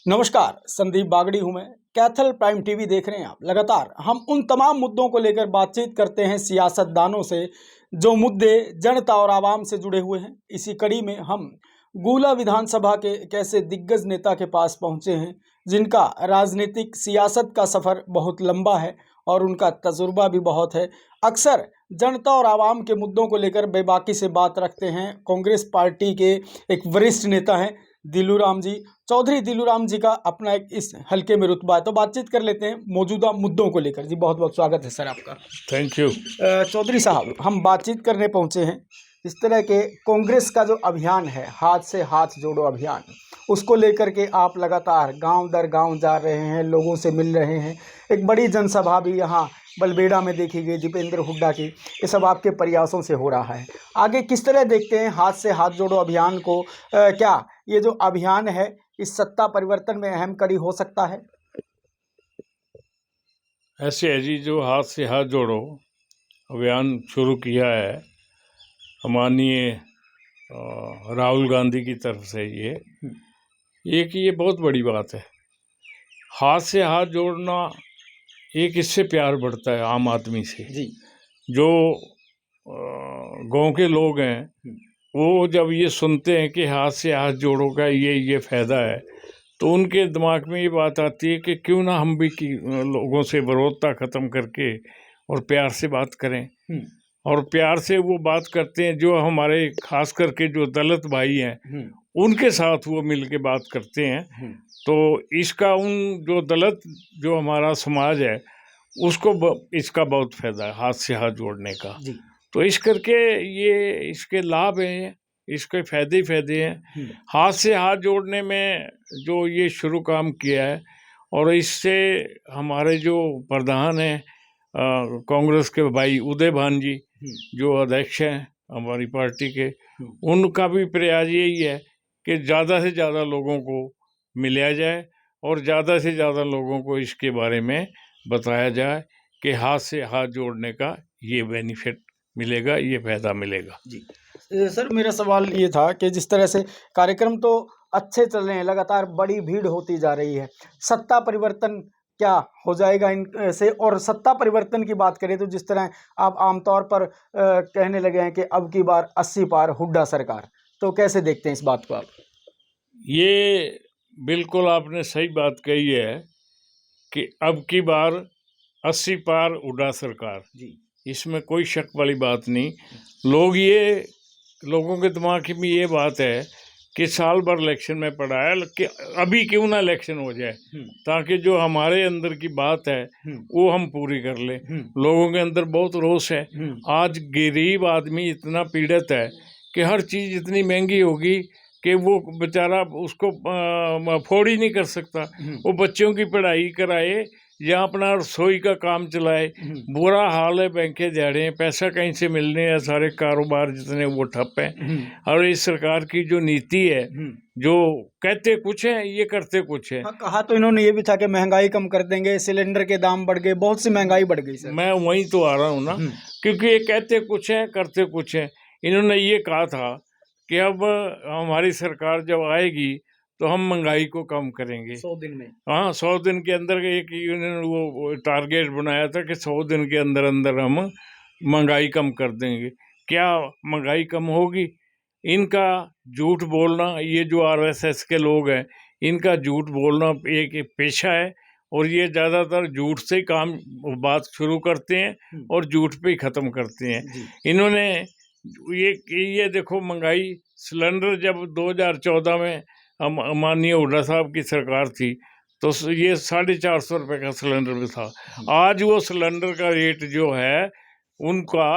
नमस्कार, संदीप बागड़ी हूं मैं। कैथल प्राइम टीवी देख रहे हैं आप। लगातार हम उन तमाम मुद्दों को लेकर बातचीत करते हैं सियासतदानों से, जो मुद्दे जनता और आवाम से जुड़े हुए हैं। इसी कड़ी में हम गुला विधानसभा के एक ऐसे दिग्गज नेता के पास पहुंचे हैं जिनका राजनीतिक सियासत का सफ़र बहुत लंबा है और उनका तजुर्बा भी बहुत है। अक्सर जनता और आवाम के मुद्दों को लेकर बेबाकी से बात रखते हैं। कांग्रेस पार्टी के एक वरिष्ठ नेता हैं दिलूराम जी, चौधरी दिलूराम जी का अपना एक इस हल्के में रुतबा है। तो बातचीत कर लेते हैं मौजूदा मुद्दों को लेकर। जी बहुत बहुत स्वागत है सर आपका। Thank you. चौधरी साहब, हम बातचीत करने पहुंचे हैं इस तरह के कांग्रेस का जो अभियान है, हाथ से हाथ जोड़ो अभियान, उसको लेकर के आप लगातार गांव दर गांव जा रहे हैं, लोगों से मिल रहे हैं। एक बड़ी जनसभा भी यहाँ बलबेड़ा में देखी गई दीपेंद्र हुड्डा की। ये सब आपके प्रयासों से हो रहा है। आगे किस तरह देखते हैं हाथ से हाथ जोड़ो अभियान को? क्या ये जो अभियान है इस सत्ता परिवर्तन में अहम कड़ी हो सकता है? ऐसे है जी, जो हाथ से हाथ जोड़ो अभियान शुरू किया है माननीय राहुल गांधी की तरफ से, ये बहुत बड़ी बात है। हाथ से हाथ जोड़ना, एक इससे प्यार बढ़ता है आम आदमी से जी। जो गांव के लोग हैं, वो जब ये सुनते हैं कि हाथ से हाथ जोड़ो का ये फ़ायदा है, तो उनके दिमाग में ये बात आती है कि क्यों ना हम भी लोगों से विरोधता ख़त्म करके और प्यार से बात करें। और प्यार से वो बात करते हैं जो हमारे खास करके जो दलित भाई हैं, उनके साथ वो मिल के बात करते हैं। तो इसका उन जो दलित जो हमारा समाज है उसको इसका बहुत फ़ायदा है हाथ से हाथ जोड़ने का। तो इस करके ये इसके लाभ हैं, इसके फ़ायदे ही फ़ायदे हैं। हाथ से हाथ जोड़ने में जो ये शुरू काम किया है, और इससे हमारे जो प्रधान हैं कांग्रेस के भाई उदय भान जी, जो अध्यक्ष हैं हमारी पार्टी के, उनका भी प्रयास यही है कि ज़्यादा से ज़्यादा लोगों को मिलाया जाए और ज़्यादा से ज़्यादा लोगों को इसके बारे में बताया जाए कि हाथ से हाथ जोड़ने का ये बेनिफिट मिलेगा, ये फ़ायदा मिलेगा। जी सर, मेरा सवाल ये था कि जिस तरह से कार्यक्रम तो अच्छे चल रहे हैं, लगातार बड़ी भीड़ होती जा रही है, सत्ता परिवर्तन क्या हो जाएगा इनसे? और सत्ता परिवर्तन की बात करें तो जिस तरह आप आमतौर पर कहने लगे हैं कि अब की बार 80 पार हुड्डा सरकार, तो कैसे देखते हैं इस बात को आप? ये बिल्कुल आपने सही बात कही है कि अब की बार 80 पार हुड्डा सरकार, इसमें कोई शक वाली बात नहीं। लोगों के दिमाग में ये बात है कि साल भर इलेक्शन में पड़ा है कि अभी क्यों ना इलेक्शन हो जाए, ताकि जो हमारे अंदर की बात है वो हम पूरी कर लें। लोगों के अंदर बहुत रोष है। आज गरीब आदमी इतना पीड़ित है कि हर चीज़ इतनी महंगी होगी कि वो बेचारा उसको अफोर्ड ही नहीं कर सकता। वो बच्चों की पढ़ाई कराए या अपना रसोई का काम चलाए, बुरा हाल है। बैंकें दिहाड़े हैं, पैसा कहीं से मिलने हैं, सारे कारोबार जितने वो ठप हैं। और इस सरकार की जो नीति है, जो कहते कुछ है ये करते कुछ है। हाँ, कहा तो इन्होंने ये भी था कि महंगाई कम कर देंगे, सिलेंडर के दाम बढ़ गए, बहुत सी महंगाई बढ़ गई सर। मैं वहीं तो आ रहा हूँ ना, क्योंकि ये कहते कुछ है करते कुछ है। इन्होंने ये कहा था कि अब हमारी सरकार जब आएगी तो हम महंगाई को कम करेंगे 100 दिन में। हाँ, 100 दिन के अंदर एक इन्होंने वो टारगेट बनाया था कि 100 दिन के अंदर अंदर हम महंगाई कम कर देंगे। क्या महंगाई कम होगी? इनका झूठ बोलना, ये जो आरएसएस के लोग हैं, इनका झूठ बोलना एक पेशा है, और ये ज़्यादातर झूठ से काम बात शुरू करते हैं और झूठ पे ही ख़त्म करते हैं। इन्होंने ये देखो, महंगाई सिलेंडर जब 2014 में माननीय हुड्डा साहब की सरकार थी तो ये 450 रुपये का सिलेंडर भी था। आज वो सिलेंडर का रेट जो है उनका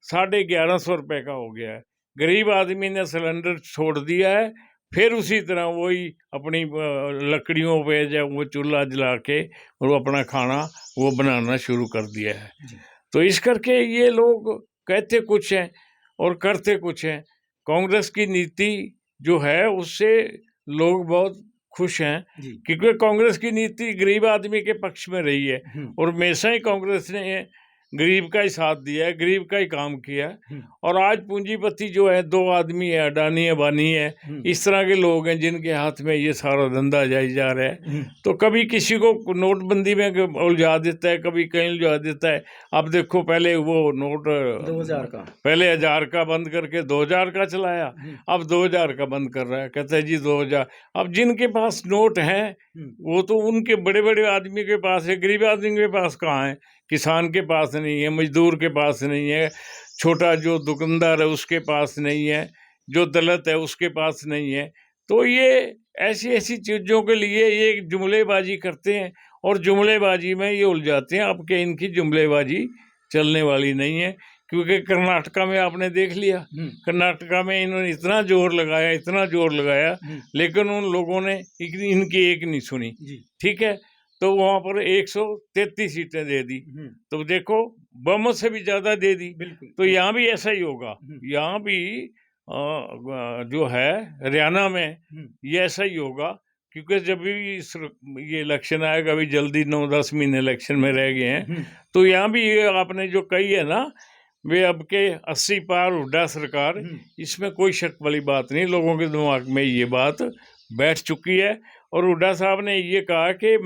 1150 रुपये का हो गया है। गरीब आदमी ने सिलेंडर छोड़ दिया है, फिर उसी तरह वही अपनी लकड़ियों पे जब वो चूल्हा जला के और वो अपना खाना वो बनाना शुरू कर दिया है। तो इस करके ये लोग कहते कुछ हैं और करते कुछ हैं। कांग्रेस की नीति जो है उससे लोग बहुत खुश हैं, क्योंकि कांग्रेस की नीति गरीब आदमी के पक्ष में रही है। और हमेशा ही कांग्रेस ने गरीब का ही साथ दिया है, गरीब का ही काम किया है। और आज पूंजीपति जो है, दो आदमी है, अडानी अबानी है, इस तरह के लोग हैं जिनके हाथ में ये सारा धंधा जाई जा रहा है। तो कभी किसी को नोटबंदी में उलझा देता है, कभी कहीं उलझा देता है। अब देखो, पहले वो नोट 2000 का, पहले 1000 का बंद करके 2000 का चलाया, अब 2000 का बंद कर रहा है, कहता है जी 2000। अब जिनके पास नोट है वो तो उनके बड़े बड़े आदमी के पास है, गरीब आदमी के पास कहाँ है? किसान के पास नहीं है, मजदूर के पास नहीं है, छोटा जो दुकानदार है उसके पास नहीं है, जो दलित है उसके पास नहीं है। तो ये ऐसी ऐसी चीज़ों के लिए ये जुमलेबाजी करते हैं और जुमलेबाजी में ये उलझाते हैं। अब के इनकी जुमलेबाजी चलने वाली नहीं है, क्योंकि कर्नाटका में आपने देख लिया, कर्नाटका में इन्होंने इतना जोर लगाया, लेकिन उन लोगों ने इनकी एक नहीं सुनी। ठीक है, तो वहां पर 133 सीटें दे दी, तो देखो बहुमत से भी ज्यादा दे दी। तो यहाँ भी ऐसा ही होगा, यहाँ भी जो है हरियाणा में ये ऐसा ही होगा, क्योंकि जब भी ये इलेक्शन आएगा, अभी जल्दी 9-10 महीने इलेक्शन में रह गए हैं, तो यहाँ भी ये आपने जो कही है ना, वे अब के 80 पार हुड्डा सरकार, इसमें कोई शक वाली बात नहीं, लोगों के दिमाग में ये बात बैठ चुकी है। और हुड्डा साहब ने ये कहा कि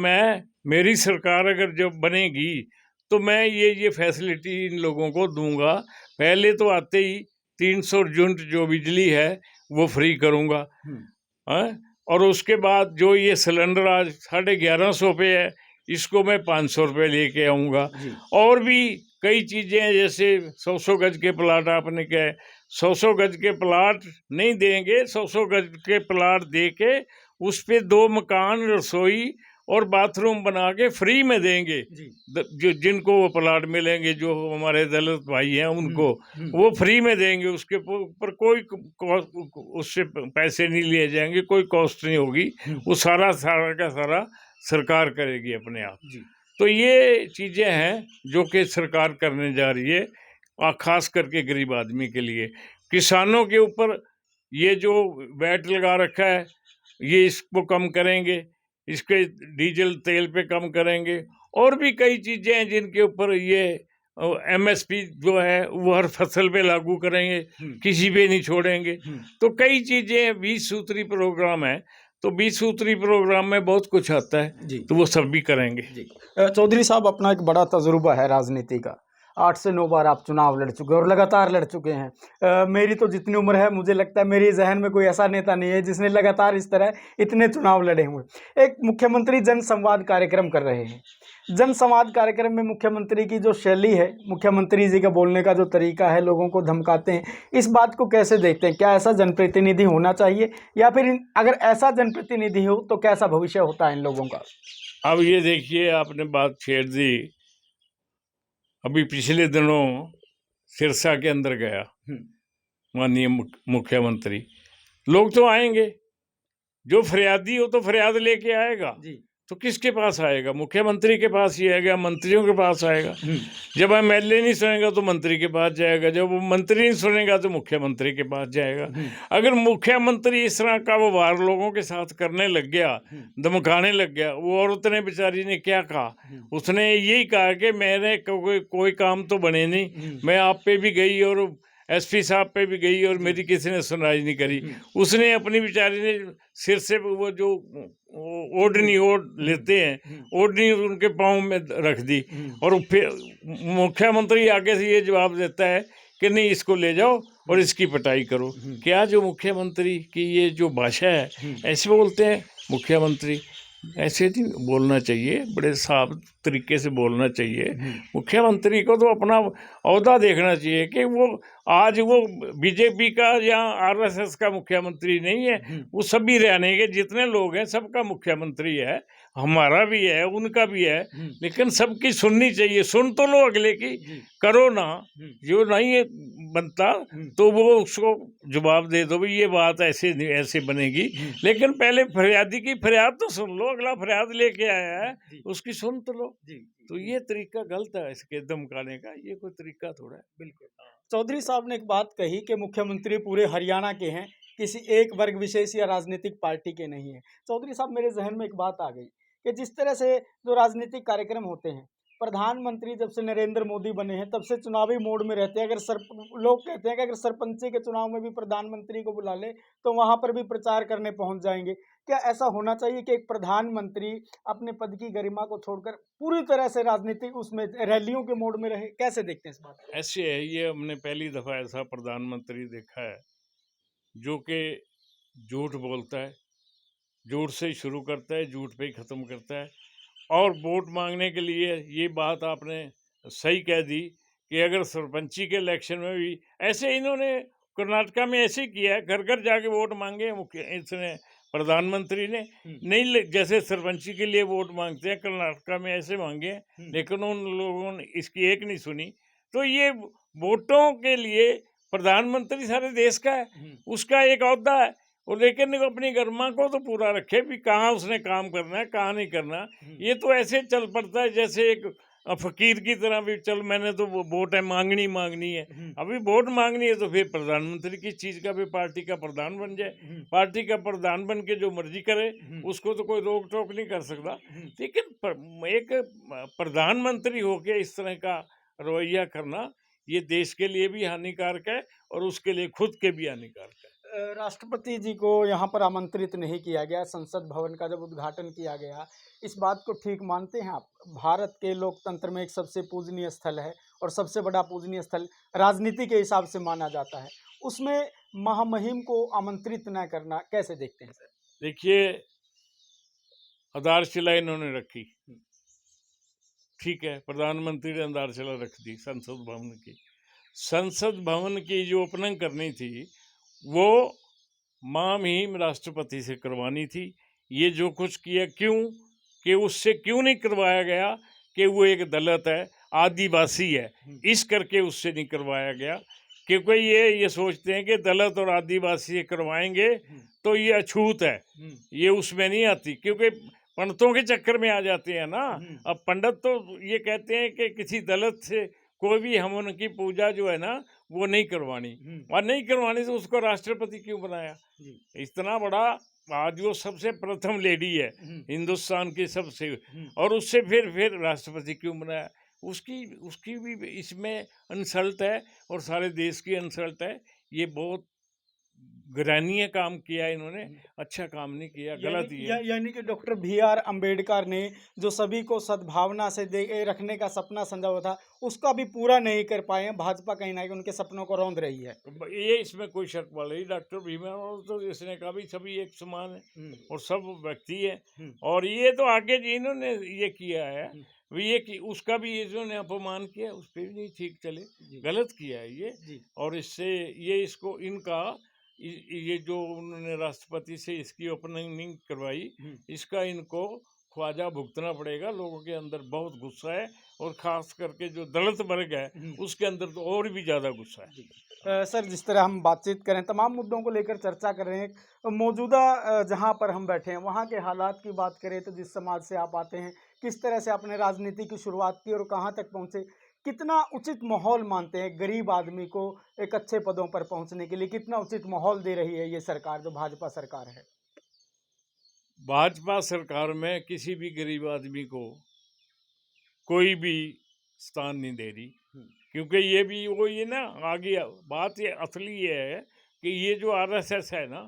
मेरी सरकार अगर जब बनेगी तो मैं ये फैसिलिटी इन लोगों को दूंगा। पहले तो आते ही 300 यूनिट जो बिजली है वो फ्री करूंगा, और उसके बाद जो ये सिलेंडर आज 1150 पे है, इसको मैं 500 रुपये लेके आऊँगा। और भी कई चीज़ें हैं, जैसे 100 गज के प्लाट आपने कहा, 100 गज के प्लाट नहीं देंगे, 100 गज के प्लाट दे के उस पे 2 मकान, रसोई और बाथरूम बना के फ्री में देंगे। जो जिनको वो प्लाट मिलेंगे, जो हमारे दलित भाई हैं उनको वो फ्री में देंगे, उसके ऊपर कोई उससे पैसे नहीं लिए जाएंगे, कोई कॉस्ट नहीं होगी, वो सारा का सारा सरकार करेगी अपने आप। तो ये चीज़ें हैं जो कि सरकार करने जा रही है, खास करके गरीब आदमी के लिए। किसानों के ऊपर ये जो वैट लगा रखा है, ये इसको कम करेंगे, इसके डीजल तेल पे कम करेंगे, और भी कई चीज़ें हैं जिनके ऊपर ये MSP जो है वो हर फसल पे लागू करेंगे, किसी पे नहीं छोड़ेंगे। तो कई चीज़ें 20 सूत्री प्रोग्राम है, तो 20 सूत्री प्रोग्राम में बहुत कुछ आता है, तो वो सब भी करेंगे। चौधरी साहब, अपना एक बड़ा तजुर्बा है राजनीति का, 8 से 9 बार आप चुनाव लड़ चुके और लगातार लड़ चुके हैं। मेरी तो जितनी उम्र है, मुझे लगता है मेरे जहन में कोई ऐसा नेता नहीं है जिसने लगातार इस तरह इतने चुनाव लड़े हुए। एक मुख्यमंत्री जन संवाद कार्यक्रम कर रहे हैं, जन संवाद कार्यक्रम में मुख्यमंत्री की जो शैली है, मुख्यमंत्री जी का बोलने का जो तरीका है, लोगों को धमकाते हैं, इस बात को कैसे देखते हैं? क्या ऐसा जनप्रतिनिधि होना चाहिए, या फिर अगर ऐसा जनप्रतिनिधि हो तो कैसा भविष्य होता है इन लोगों का? अब ये देखिए, आपने बात छेड़ दी। अभी पिछले दिनों सिरसा के अंदर गया माननीय मुख्यमंत्री। लोग तो आएंगे, जो फरियादी हो तो फरियाद लेके आएगा, तो किसके पास आएगा? मुख्यमंत्री के पास ही आएगा, मंत्रियों के पास आएगा। जब MLA नहीं सुनेगा तो मंत्री के पास जाएगा, जब वो मंत्री नहीं सुनेगा तो मुख्यमंत्री के पास जाएगा। अगर मुख्यमंत्री इस तरह का व्यवहार लोगों के साथ करने लग गया, धमकाने लग गया, वो औरत ने बेचारी ने क्या कहा? उसने यही कहा कि मैंने कोई काम तो बने नहीं, मैं आप पे भी गई और SP साहब पे भी गई और मेरी किसी ने सुनवाई नहीं करी। उसने अपनी बेचारी ने सिर से वो जो ओढ़नी लेते हैं, ओढ़नी उनके पाँव में रख दी, और फिर मुख्यमंत्री आगे से ये जवाब देता है कि नहीं, इसको ले जाओ और इसकी पिटाई करो। क्या जो मुख्यमंत्री की ये जो भाषा है, ऐसे बोलते हैं मुख्यमंत्री? ऐसे नहीं बोलना चाहिए, बड़े साफ तरीके से बोलना चाहिए। मुख्यमंत्री को तो अपना ओहदा देखना चाहिए कि वो आज वो BJP का या RSS का मुख्यमंत्री नहीं है, वो सभी रहने के जितने लोग हैं सबका मुख्यमंत्री है, हमारा भी है, उनका भी है, लेकिन सबकी सुननी चाहिए। सुन तो लो अगले की, करो ना, जो नहीं बनता तो वो उसको जवाब दे दो, भाई ये बात ऐसे बनेगी। लेकिन पहले फरियादी की फरियाद तो सुन लो, अगला फरियाद लेके आया है उसकी सुन तो लो। तो ये तरीका गलत है इसके धमकाने का, ये कोई तरीका थोड़ा है। बिल्कुल। चौधरी साहब ने एक बात कही कि मुख्यमंत्री पूरे हरियाणा के हैं, किसी एक वर्ग विशेष या राजनीतिक पार्टी के नहीं है। चौधरी साहब, मेरे जहन में एक बात आ गई कि जिस तरह से जो राजनीतिक कार्यक्रम होते हैं, प्रधानमंत्री जब से नरेंद्र मोदी बने हैं तब से चुनावी मोड में रहते हैं। लोग कहते हैं कि अगर सरपंची के चुनाव में भी प्रधानमंत्री को बुला ले तो वहां पर भी प्रचार करने पहुंच जाएंगे। क्या ऐसा होना चाहिए कि एक प्रधानमंत्री अपने पद की गरिमा को छोड़कर पूरी तरह से राजनीतिक उसमें रैलियों के मोड में रहे? कैसे देखते हैं इस बात को? ऐसे है, ये हमने पहली दफा ऐसा प्रधानमंत्री देखा है जो कि झूठ बोलता है, झूठ से ही शुरू करता है, झूठ पे ही खत्म करता है। और वोट मांगने के लिए ये बात आपने सही कह दी कि अगर सरपंची के इलेक्शन में भी ऐसे इन्होंने कर्नाटका में ऐसे ही किया है, घर घर जाके वोट मांगे मुख्य इसने प्रधानमंत्री ने नहीं जैसे सरपंची के लिए वोट मांगते हैं कर्नाटका में ऐसे मांगे, लेकिन उन लोगों ने इसकी एक नहीं सुनी। तो ये वोटों के लिए प्रधानमंत्री सारे देश का है, उसका एक ओहदा है, और लेकिन अपनी गरिमा को तो पूरा रखे भी, कहाँ उसने काम करना है कहाँ नहीं करना। ये तो ऐसे चल पड़ता है जैसे एक फकीर की तरह भी, चल मैंने तो वो वोट है मांगनी है। अभी वोट मांगनी है तो फिर प्रधानमंत्री की चीज का भी पार्टी का प्रधान बन जाए, पार्टी का प्रधान बन के जो मर्जी करे, उसको तो कोई रोक टोक नहीं कर सकता। लेकिन एक प्रधानमंत्री होके इस तरह का रवैया करना ये देश के लिए भी हानिकारक है और उसके लिए खुद के भी हानिकारक है। राष्ट्रपति जी को यहाँ पर आमंत्रित नहीं किया गया। संसद भवन का जब उद्घाटन किया गया, इस बात को ठीक मानते हैं आप? भारत के लोकतंत्र में एक सबसे पूजनीय स्थल है और सबसे बड़ा पूजनीय स्थल राजनीति के हिसाब से माना जाता है, उसमें महामहिम को आमंत्रित न करना कैसे देखते हैं सर? देखिए, आधारशिला इन्होंने रखी, ठीक है, प्रधानमंत्री ने आधारशिला रख दी संसद भवन की। संसद भवन की जो ओपनिंग करनी थी वो महामहिम राष्ट्रपति से करवानी थी। ये जो कुछ किया क्यों कि उससे क्यों नहीं करवाया गया कि वो एक दलित है, आदिवासी है, इस करके उससे नहीं करवाया गया। क्योंकि ये सोचते हैं कि दलित और आदिवासी से करवाएंगे तो ये अछूत है, ये उसमें नहीं आती, क्योंकि पंडितों के चक्कर में आ जाते हैं ना। अब पंडित तो ये कहते हैं कि किसी दलित से कोई भी हम उनकी पूजा जो है ना वो नहीं करवानी, और नहीं करवानी तो उसको राष्ट्रपति क्यों बनाया? इतना बड़ा, आज वो सबसे प्रथम लेडी है हिंदुस्तान की सबसे, और उससे फिर राष्ट्रपति क्यों बनाया? उसकी भी इसमें इंसल्ट है और सारे देश की इंसल्ट है। ये बहुत घृणीय काम किया इन्होंने, अच्छा काम नहीं किया, गलत ही है। यानी कि डॉक्टर बी.आर. अम्बेडकर ने जो सभी को सद्भावना से रखने का सपना समझा हुआ था, उसका भी पूरा नहीं कर पाए हैं। भाजपा कहीं ना कहीं उनके सपनों को रौंद रही है। ये इसमें कोई शक वाला नहीं, डॉक्टर भीमराव तो इसने कहा भी सभी एक समान है और सब व्यक्ति है, और ये तो आगे इन्होंने ये किया है ये कि उसका भी ये जो ने अपमान किया उस पर भी नहीं ठीक चले, गलत किया है ये। और इससे ये इसको इनका ये जो उन्होंने राष्ट्रपति से इसकी ओपनिंग नहीं करवाई, इसका इनको ख्वाजा भुगतना पड़ेगा। लोगों के अंदर बहुत गुस्सा है और खास करके जो दलित वर्ग है उसके अंदर तो और भी ज़्यादा गुस्सा है। सर, जिस तरह हम बातचीत करें, तमाम मुद्दों को लेकर चर्चा कर रहे हैं, मौजूदा जहां पर हम बैठे हैं वहां के हालात की बात करें तो जिस समाज से आप आते हैं, किस तरह से आपने राजनीति की शुरुआत की और कहां तक पहुंचे, कितना उचित माहौल मानते हैं गरीब आदमी को एक अच्छे पदों पर पहुंचने के लिए? कितना उचित माहौल दे रही है ये सरकार, जो भाजपा सरकार है? भाजपा सरकार में किसी भी गरीब आदमी को कोई भी स्थान नहीं दे रही, क्योंकि ये भी वो ये ना आगे बात ये असली ये है कि ये जो आरएसएस है ना,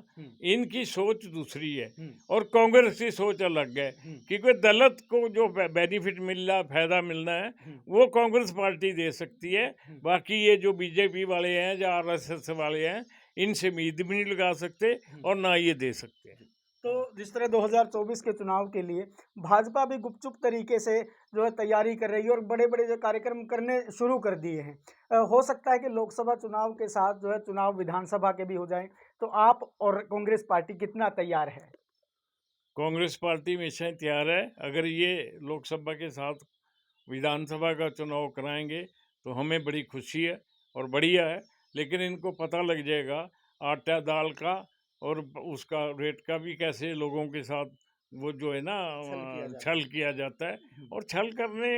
इनकी सोच दूसरी है और कांग्रेस की सोच अलग है। क्योंकि दलित को जो बेनिफिट मिल रहा, फायदा मिलना है, वो कांग्रेस पार्टी दे सकती है। बाकी ये जो बीजेपी वाले हैं, जो आरएसएस वाले हैं, इनसे उम्मीद भी नहीं लगा सकते और ना ये दे सकते हैं। तो जिस तरह 2024 के चुनाव के लिए भाजपा भी गुपचुप तरीके से जो है तैयारी कर रही है और बड़े बड़े जो कार्यक्रम करने शुरू कर दिए हैं, हो सकता है कि लोकसभा चुनाव के साथ जो है चुनाव विधानसभा के भी हो जाएं, तो आप और कांग्रेस पार्टी कितना तैयार है? कांग्रेस पार्टी हमेशा ही तैयार है। अगर ये लोकसभा के साथ विधानसभा का चुनाव कराएंगे तो हमें बड़ी खुशी है और बढ़िया है, लेकिन इनको पता लग जाएगा आटा दाल का और उसका रेट का भी, कैसे लोगों के साथ वो जो है ना छल किया जाता है। और छल करने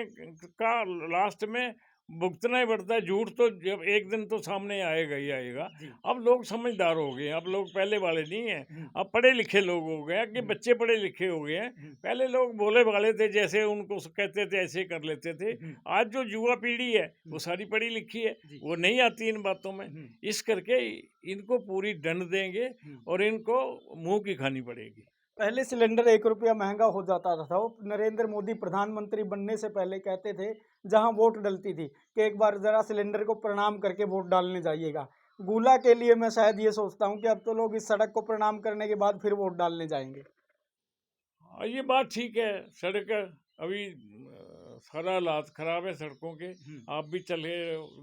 का लास्ट में भुगतना ही पड़ता है। झूठ तो जब एक दिन तो सामने आएगा ही आएगा। जी। अब लोग समझदार हो गए हैं, अब लोग पहले वाले नहीं हैं। हम्म, अब पढ़े लिखे लोग हो गए हैं कि बच्चे पढ़े लिखे हो गए हैं। पहले लोग भोले भाले थे, जैसे उनको कहते थे ऐसे कर लेते थे। आज जो युवा पीढ़ी है वो सारी पढ़ी लिखी है, जी। वो नहीं आती इन बातों में। इस करके इनको पूरी दंड देंगे और इनको मुंह की खानी पड़ेगी। पहले सिलेंडर 1 रुपया महंगा हो जाता था। वो नरेंद्र मोदी प्रधानमंत्री बनने से पहले कहते थे, जहां वोट डलती थी, कि एक बार जरा सिलेंडर को प्रणाम करके वोट डालने जाइएगा। गूला के लिए मैं शायद ये सोचता हूं कि अब तो लोग इस सड़क को प्रणाम करने के बाद फिर वोट डालने जाएंगे। हाँ, ये बात ठीक है। सड़क अभी सारा हालात खराब है सड़कों के। आप भी चले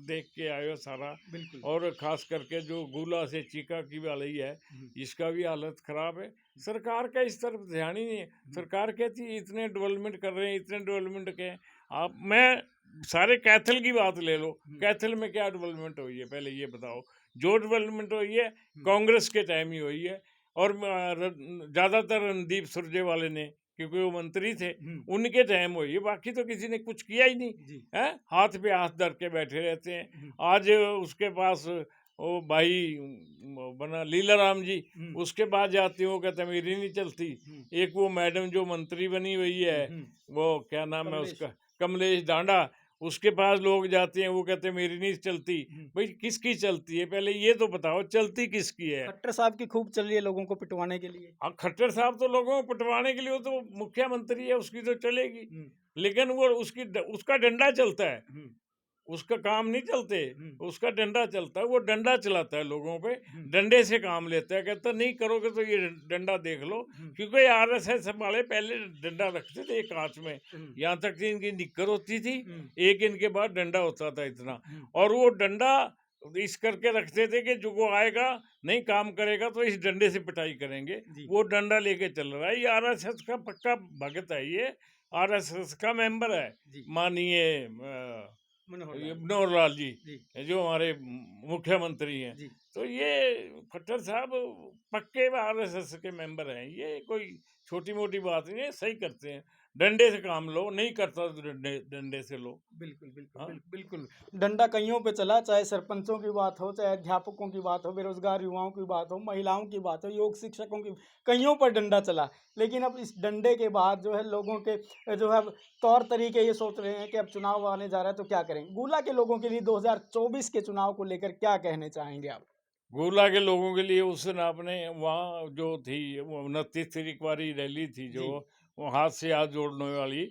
देख के आए हो सारा। बिल्कुल। और खास करके जो गोला से चीका की वाली है, इसका भी हालत खराब है। सरकार का इस तरफ ध्यान ही नहीं है। सरकार कहती है इतने डेवलपमेंट कर रहे हैं, इतने डेवलपमेंट के। आप मैं सारे कैथल की बात ले लो, कैथल में क्या डेवलपमेंट हुई है पहले ये बताओ। जो डेवलपमेंट हुई है कांग्रेस के टाइम ही हुई है। और ज्यादातर रणदीप सुरजेवाले ने, क्योंकि वो मंत्री थे, उनके टाइम हुई है। बाकी तो किसी ने कुछ किया ही नहीं है। हाथ पे हाथ धर के बैठे रहते हैं। आज उसके पास वो भाई बना लीलाराम जी, उसके बाद जाती हूँ, कहते मेरी नहीं चलती। एक वो मैडम जो मंत्री बनी हुई है, वो क्या नाम है उसका, कमलेश डांडा, उसके पास लोग जाते हैं, वो कहते हैं मेरी नहीं चलती। भाई किसकी चलती है पहले ये तो बताओ, चलती किसकी है। खट्टर साहब की खूब चल रही है लोगों को पिटवाने के लिए। अब खट्टर साहब तो लोगों को पटवाने के लिए, वो तो मुख्यमंत्री है, उसकी तो चलेगी। लेकिन वो उसका डंडा चलता है, उसका काम नहीं चलते। उसका डंडा चलता है, वो डंडा चलाता है लोगों पे, डंडे से काम लेता है। कहता नहीं करोगे तो ये डंडा देख लो। क्योंकि आरएसएस वाले पहले डंडा रखते थे कांच में, यहाँ तक कि इनकी निक्कर होती थी, एक इनके बाद डंडा होता था इतना। और वो डंडा इस करके रखते थे कि जो को आएगा नहीं काम करेगा तो इस डंडे से पिटाई करेंगे। वो डंडा लेके चल रहा है। ये आरएसएस का पक्का भगत है, ये आरएसएस का मेंबर है। माननीय मनोहर लाल जी, जो हमारे मुख्यमंत्री हैं। तो ये खट्टर साहब पक्के आरएसएस के मेंबर हैं। ये कोई छोटी मोटी बात नहीं है, सही करते हैं। डंडे से काम लो, नहीं करता तो डंडे से लो। बिल्कुल बिल्कुल। हाँ? बिल्कुल डंडा कईयों पे चला, चाहे सरपंचों की बात हो, चाहे अध्यापकों की बात हो, बेरोजगार युवाओं की बात हो, महिलाओं की बात हो, योग शिक्षकों की, कईयों पर डंडा चला। लेकिन अब इस डंडे के बाद जो है लोगों के जो है तौर तरीके ये सोच रहे हैं कि अब चुनाव आने जा रहा है तो क्या करेंगे। गोला के लोगों के लिए 2024 के चुनाव को लेकर क्या कहने चाहेंगे आप? गोला के लोगों के लिए उस दिन आपने वहाँ जो थी वो 29 तारीख वाली रैली थी, जो वो हाथ से हाथ जोड़ने वाली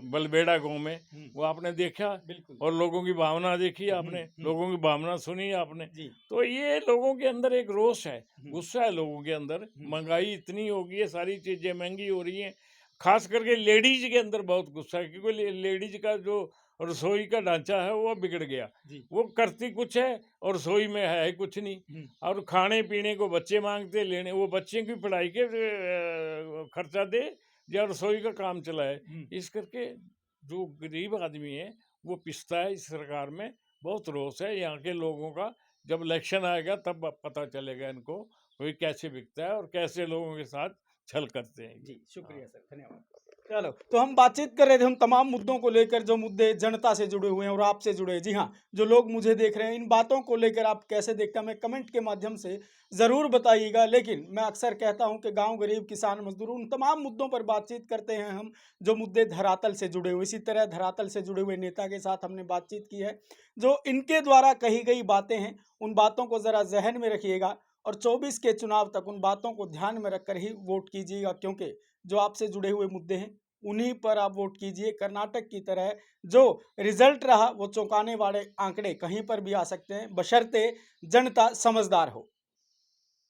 बलबेड़ा गांव में, वो आपने देखा। और लोगों की भावना देखी आपने, लोगों की भावना सुनी आपने। तो ये लोगों के अंदर एक रोष है, गुस्सा है लोगों के अंदर। महंगाई इतनी हो गई है, सारी चीजें महंगी हो रही हैं। खास करके लेडीज के अंदर बहुत गुस्सा है, क्योंकि लेडीज का जो रसोई का ढांचा है वो बिगड़ गया। वो करती कुछ है और रसोई में है कुछ नहीं। और खाने पीने को बच्चे मांगते, लेने वो बच्चे की पढ़ाई के खर्चा दे या रसोई का काम चलाए। इस करके जो गरीब आदमी है वो पिसता है। इस सरकार में बहुत रोष है यहाँ के लोगों का। जब इलेक्शन आएगा तब पता चलेगा इनको कोई कैसे बिकता है और कैसे लोगों के साथ छल करते हैं। जी शुक्रिया सर, धन्यवाद। चलो, तो हम बातचीत कर रहे थे उन तमाम मुद्दों को लेकर जो मुद्दे जनता से जुड़े हुए हैं और आपसे जुड़े हैं। जी हाँ, जो लोग मुझे देख रहे हैं, इन बातों को लेकर आप कैसे देखते हैं, हमें कमेंट के माध्यम से ज़रूर बताइएगा। लेकिन मैं अक्सर कहता हूं कि गांव, गरीब, किसान, मजदूर, उन तमाम मुद्दों पर बातचीत करते हैं हम जो मुद्दे धरातल से जुड़े हुए। इसी तरह धरातल से जुड़े हुए नेता के साथ हमने बातचीत की है। जो इनके द्वारा कही गई बातें हैं, उन बातों को ज़रा जहन में रखिएगा और 24 के चुनाव तक उन बातों को ध्यान में रखकर ही वोट कीजिएगा, क्योंकि जो आपसे जुड़े हुए मुद्दे हैं उन्हीं पर आप वोट कीजिए। कर्नाटक की तरह जो रिजल्ट रहा वो चौंकाने वाले आंकड़े कहीं पर भी आ सकते हैं, बशर्ते जनता समझदार हो।